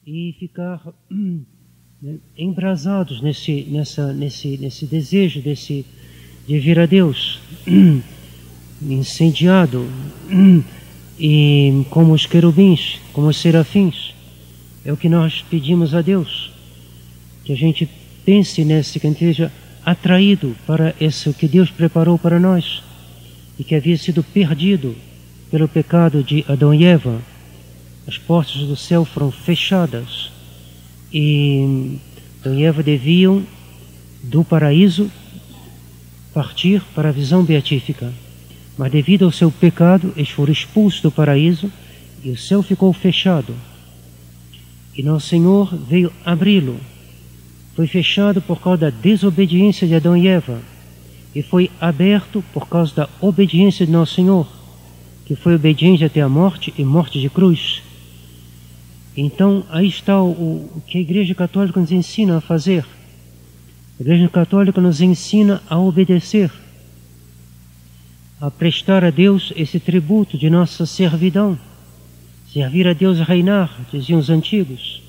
e ficar embrasados nesse desejo de vir a Deus, incendiado, e como os querubins, como os serafins. É o que nós pedimos a Deus, que a gente pense nesse, que a gente esteja atraído para isso que Deus preparou para nós e que havia sido perdido pelo pecado de Adão e Eva. As portas do céu foram fechadas e Adão e Eva deviam do paraíso partir para a visão beatífica, mas devido ao seu pecado eles foram expulsos do paraíso e o céu ficou fechado. E nosso Senhor veio abri-lo. Foi fechado por causa da desobediência de Adão e Eva e foi aberto por causa da obediência de nosso Senhor, que foi obediente até a morte e morte de cruz. Então aí está o que a Igreja Católica nos ensina a fazer. A Igreja Católica nos ensina a obedecer, a prestar a Deus esse tributo de nossa servidão. Servir a Deus e reinar, diziam os antigos.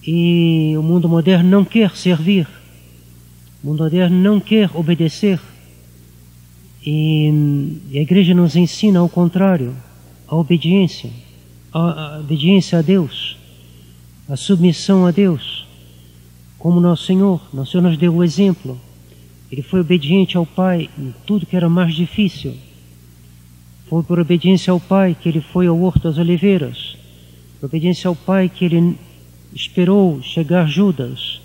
E o mundo moderno não quer servir. O mundo moderno não quer obedecer. E a Igreja nos ensina ao contrário, a obediência a Deus, a submissão a Deus, como nosso Senhor nos deu o exemplo. Ele foi obediente ao Pai em tudo que era mais difícil. Foi por obediência ao Pai que ele foi ao Horto das Oliveiras. Por obediência ao Pai que ele esperou chegar Judas.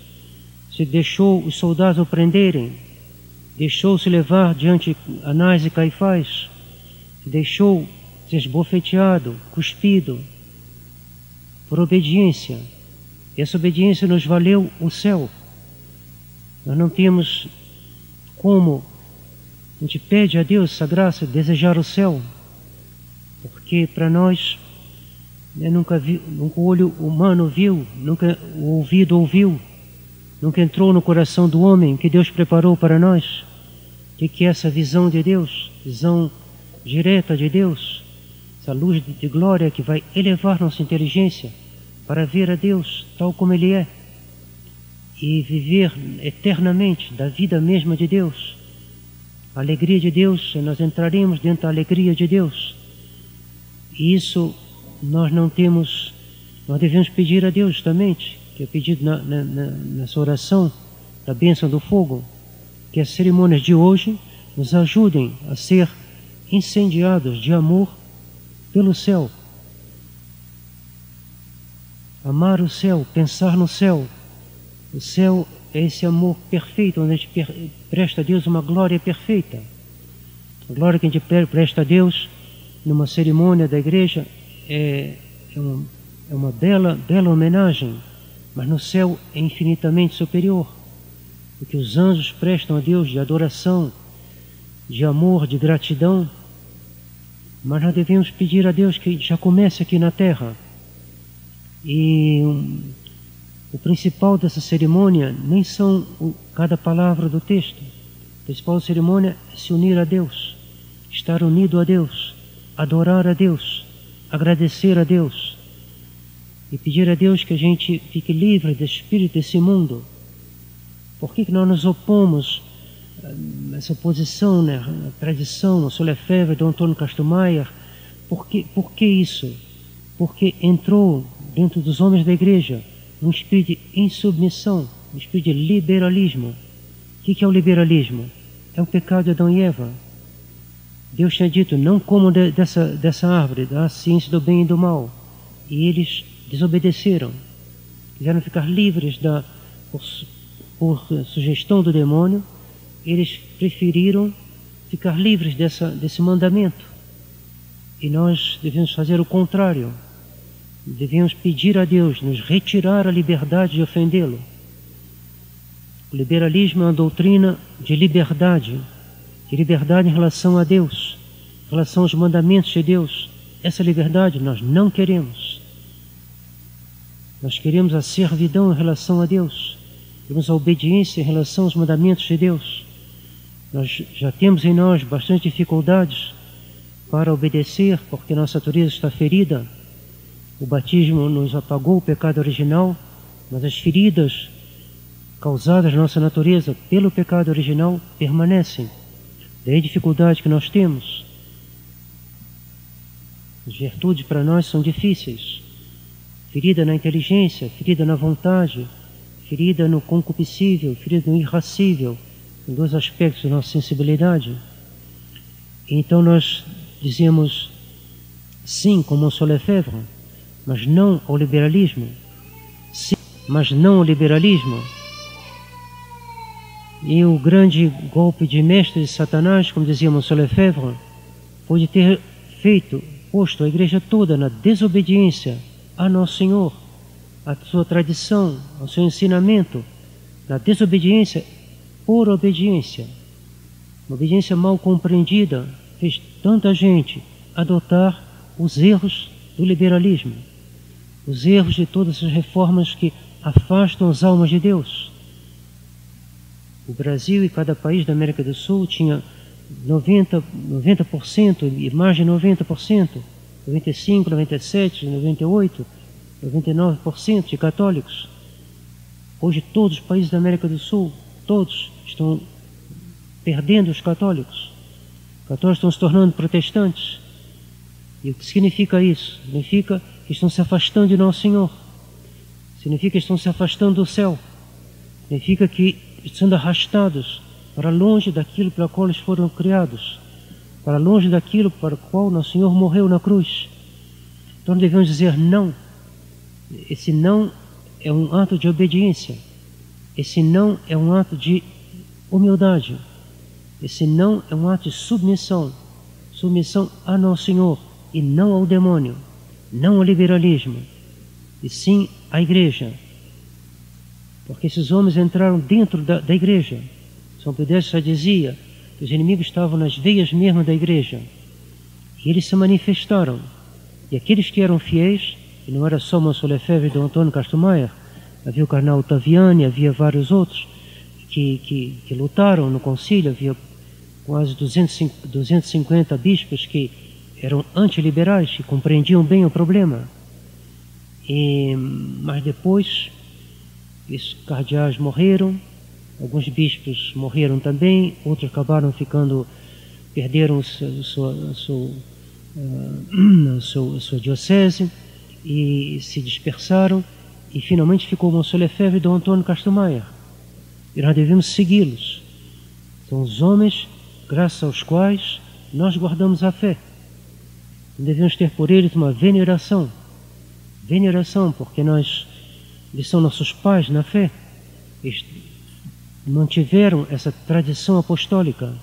Se deixou os soldados o prenderem. Deixou-se levar diante Anás e Caifás. Se deixou ser esbofeteado, cuspido. Por obediência. E essa obediência nos valeu o céu. Nós não temos como... A gente pede a Deus essa graça de desejar o céu, porque para nós nunca o olho humano viu, nunca o ouvido ouviu, nunca entrou no coração do homem que Deus preparou para nós. O que é essa visão de Deus, visão direta de Deus, essa luz de glória que vai elevar nossa inteligência para ver a Deus tal como Ele é e viver eternamente da vida mesma de Deus. A alegria de Deus, nós entraremos dentro da alegria de Deus. E isso nós não temos, nós devemos pedir a Deus justamente, que é pedido nessa oração da bênção do fogo, que as cerimônias de hoje nos ajudem a ser incendiados de amor pelo céu. Amar o céu, pensar no céu. O céu é esse amor perfeito, onde a gente presta a Deus uma glória perfeita. A glória que a gente presta a Deus numa cerimônia da igreja é uma bela homenagem, mas no céu é infinitamente superior. O que os anjos prestam a Deus de adoração, de amor, de gratidão. Mas nós devemos pedir a Deus que já comece aqui na terra. E o principal dessa cerimônia nem são cada palavra do texto. A principal cerimônia é se unir a Deus, estar unido a Deus, adorar a Deus, agradecer a Deus e pedir a Deus que a gente fique livre do espírito desse mundo. Por que nós nos opomos a essa oposição, né? A tradição, a Solefebvre, Dom Antônio Castro Maier? Por que isso? Porque entrou dentro dos homens da igreja um espírito de insubmissão, um espírito de liberalismo. O que é o liberalismo? É o pecado de Adão e Eva. Deus tinha dito, não comam dessa árvore, da ciência do bem e do mal. E eles desobedeceram. Quiseram ficar livres por sugestão do demônio. Eles preferiram ficar livres desse mandamento. E nós devemos fazer o contrário. Devemos pedir a Deus nos retirar a liberdade de ofendê-lo. O liberalismo é uma doutrina de liberdade em relação a Deus, em relação aos mandamentos de Deus. Essa liberdade nós não queremos. Nós queremos a servidão em relação a Deus, queremos a obediência em relação aos mandamentos de Deus. Nós já temos em nós bastante dificuldades para obedecer, porque nossa natureza está ferida. O batismo nos apagou o pecado original, mas as feridas causadas à nossa natureza pelo pecado original permanecem. Daí a dificuldade que nós temos. As virtudes para nós são difíceis. Ferida na inteligência, ferida na vontade, ferida no concupiscível, ferida no irracível. São dois aspectos da nossa sensibilidade. Então nós dizemos sim, como Monsieur Lefebvre, mas não ao liberalismo. Sim, mas não ao liberalismo. E o grande golpe de mestre de Satanás, como dizia Monsieur Lefebvre, foi de ter posto a igreja toda na desobediência a Nosso Senhor, à sua tradição, ao seu ensinamento, na desobediência por obediência. Uma obediência mal compreendida fez tanta gente adotar os erros do liberalismo, os erros de todas as reformas que afastam as almas de Deus. O Brasil e cada país da América do Sul tinha 90% e mais de 90%, 95%, 97%, 98%, 99% de católicos. Hoje todos os países da América do Sul, todos estão perdendo os católicos. Os católicos estão se tornando protestantes. E o que significa isso? Significa que estão se afastando de Nosso Senhor. Significa que estão se afastando do céu. Significa que estão sendo arrastados para longe daquilo para o qual eles foram criados, para longe daquilo para o qual Nosso Senhor morreu na cruz. Então devemos dizer não. Esse não é um ato de obediência. Esse não é um ato de humildade. Esse não é um ato de submissão. Submissão a Nosso Senhor e não ao demônio, não ao liberalismo, e sim à igreja. Porque esses homens entraram dentro da igreja. São Pio X já dizia que os inimigos estavam nas veias mesmo da igreja. E eles se manifestaram. E aqueles que eram fiéis, e não era só Monsieur Lefebvre e Dom Antônio Castro Maier, havia o cardeal Ottaviani, havia vários outros que lutaram no concílio, havia quase 250 bispos que eram antiliberais, que compreendiam bem o problema. Mas depois, esses cardeais morreram, alguns bispos morreram também, outros acabaram perderam a sua diocese e se dispersaram, e finalmente ficou Monsieur Lefebvre e Dom Antônio Castro Maier. E nós devemos segui-los. São os homens, graças aos quais nós guardamos a fé. Devemos ter por eles uma veneração. Veneração, porque eles são nossos pais na fé. Eles mantiveram essa tradição apostólica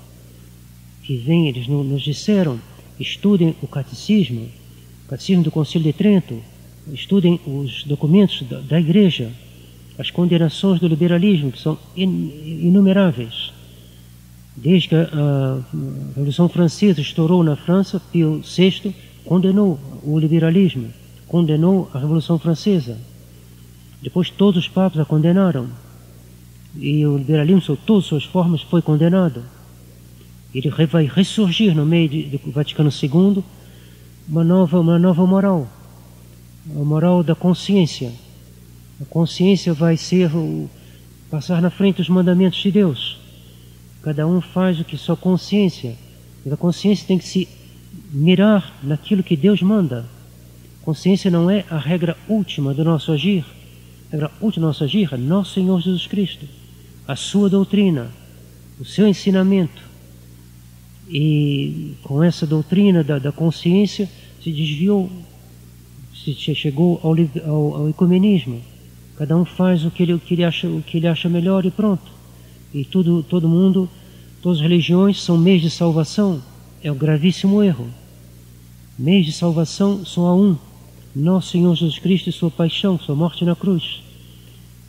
eles nos disseram: estudem o catecismo do Concílio de Trento, estudem os documentos da igreja, as condenações do liberalismo, que são inumeráveis. Desde que a Revolução Francesa estourou na França, Pio VI condenou o liberalismo, condenou a Revolução Francesa. Depois todos os papas a condenaram. E o liberalismo, sob todas as suas formas, foi condenado. Ele vai ressurgir no meio do Vaticano II uma nova moral, a moral da consciência. A consciência vai passar na frente dos mandamentos de Deus. Cada um faz o que sua consciência. Mas a consciência tem que se mirar naquilo que Deus manda. A consciência não é a regra última do nosso agir. A regra última do nosso agir é Nosso Senhor Jesus Cristo, a sua doutrina, o seu ensinamento. E com essa doutrina da consciência se desviou, se chegou ao ecumenismo. Cada um faz o que ele acha melhor e pronto. E todo mundo, todas as religiões são meios de salvação. É um gravíssimo erro. Meios de salvação são a um: Nosso Senhor Jesus Cristo e sua paixão, sua morte na cruz.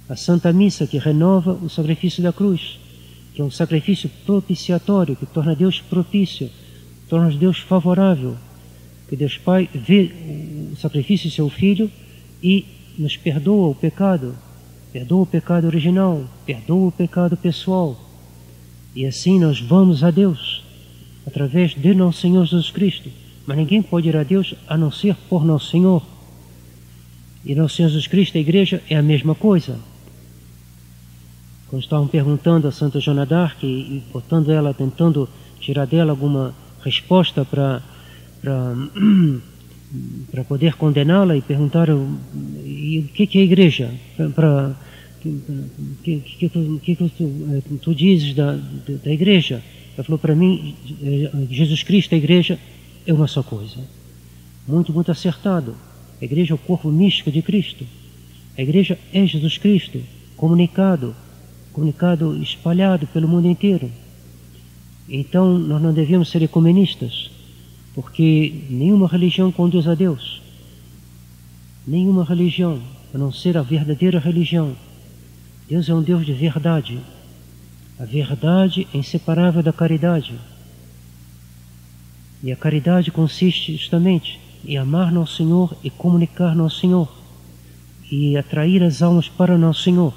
A Santa Missa, que renova o sacrifício da cruz, que é um sacrifício propiciatório, que torna Deus propício, torna Deus favorável, que Deus Pai vê o sacrifício de seu Filho e nos perdoa o pecado original, perdoa o pecado pessoal. E assim nós vamos a Deus, através de Nosso Senhor Jesus Cristo. Mas ninguém pode ir a Deus a não ser por Nosso Senhor. E nosso Senhor Jesus Cristo, a igreja, é a mesma coisa. Quando estavam perguntando a Santa Joana d'Arc e botando ela, tentando tirar dela alguma resposta para poder condená-la, e perguntaram: e o que é a igreja? O que tu dizes da igreja? Ela falou: para mim, Jesus Cristo, a igreja, é uma só coisa. Muito, muito acertado. A igreja é o corpo místico de Cristo. A igreja é Jesus Cristo, comunicado, espalhado pelo mundo inteiro. Então, nós não devemos ser ecumenistas, porque nenhuma religião conduz a Deus. Nenhuma religião, a não ser a verdadeira religião. Deus é um Deus de verdade. A verdade é inseparável da caridade. E a caridade consiste justamente em amar Nosso Senhor e comunicar Nosso Senhor e atrair as almas para Nosso Senhor.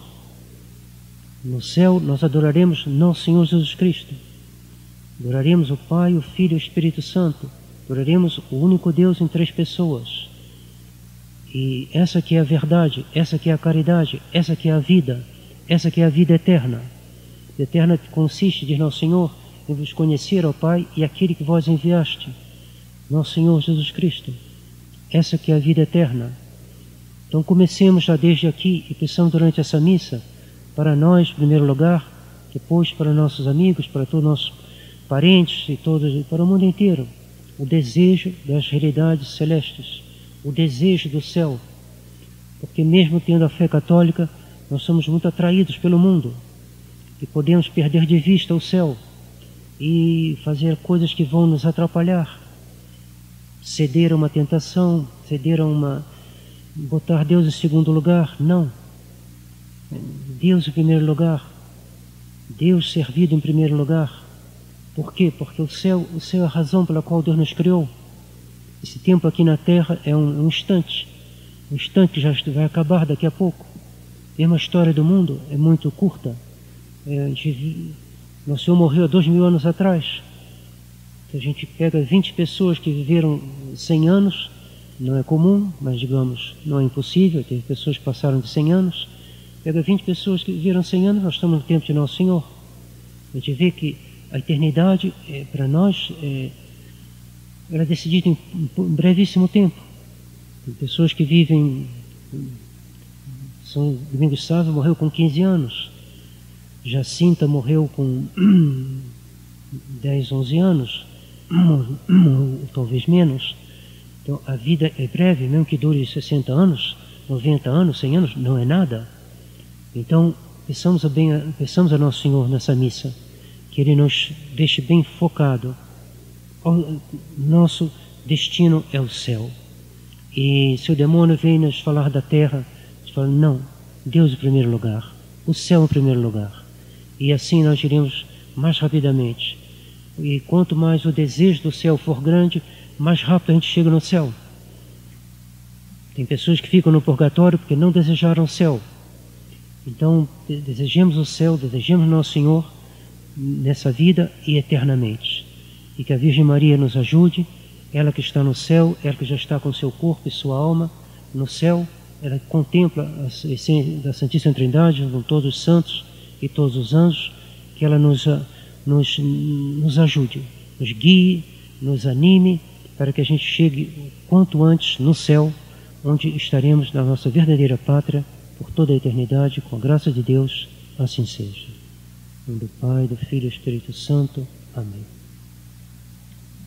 No céu nós adoraremos Nosso Senhor Jesus Cristo. Adoraremos o Pai, o Filho e o Espírito Santo. Adoraremos o único Deus em 3 pessoas. E essa que é a verdade, essa que é a caridade, essa que é a vida, essa que é a vida eterna. A eterna consiste, diz Nosso Senhor, em vos conhecer, ó Pai, e aquele que vós enviaste, Nosso Senhor Jesus Cristo. Essa que é a vida eterna. Então comecemos já desde aqui e peçamos durante essa missa, para nós, em primeiro lugar, depois para nossos amigos, para todos nossos parentes e todos, para o mundo inteiro, o desejo das realidades celestes, o desejo do céu. Porque mesmo tendo a fé católica, nós somos muito atraídos pelo mundo e podemos perder de vista o céu e fazer coisas que vão nos atrapalhar, ceder a uma tentação, botar Deus em segundo lugar. Não. Deus em primeiro lugar. Deus servido em primeiro lugar. Por quê? Porque o céu é a razão pela qual Deus nos criou. Esse tempo aqui na Terra é um instante que já vai acabar daqui a pouco. Mesmo a história do mundo é muito curta. Nosso Senhor morreu há 2000 anos atrás. Se a gente pega 20 pessoas que viveram 100 anos, não é comum, mas digamos, não é impossível, teve pessoas que passaram de 100 anos. Pega 20 pessoas que viveram 100 anos, nós estamos no tempo de Nosso Senhor. A gente vê que a eternidade, para nós, ela é decidida em um brevíssimo tempo. Tem pessoas que vivem... São Domingos Sávio morreu com 15 anos. Jacinta morreu com 10, 11 anos, ou talvez menos. Então a vida é breve, mesmo que dure 60 anos, 90 anos, 100 anos, não é nada. Então peçamos a Nosso Senhor nessa missa, que Ele nos deixe bem focado. Nosso destino é o céu. E se o demônio vem nos falar da terra, nós falamos: não, Deus em primeiro lugar, o céu em primeiro lugar. E assim nós iremos mais rapidamente. E quanto mais o desejo do céu for grande, mais rápido a gente chega no céu. Tem pessoas que ficam no purgatório porque não desejaram o céu. Então, desejemos o céu, desejemos Nosso Senhor nessa vida e eternamente. E que a Virgem Maria nos ajude, ela que está no céu, ela que já está com seu corpo e sua alma no céu, ela contempla a essência da Santíssima Trindade com todos os santos e todos os anjos, que ela nos ajude, nos guie, nos anime, para que a gente chegue quanto antes no céu, onde estaremos na nossa verdadeira pátria por toda a eternidade, com a graça de Deus, assim seja. Em nome do Pai, do Filho e do Espírito Santo. Amém.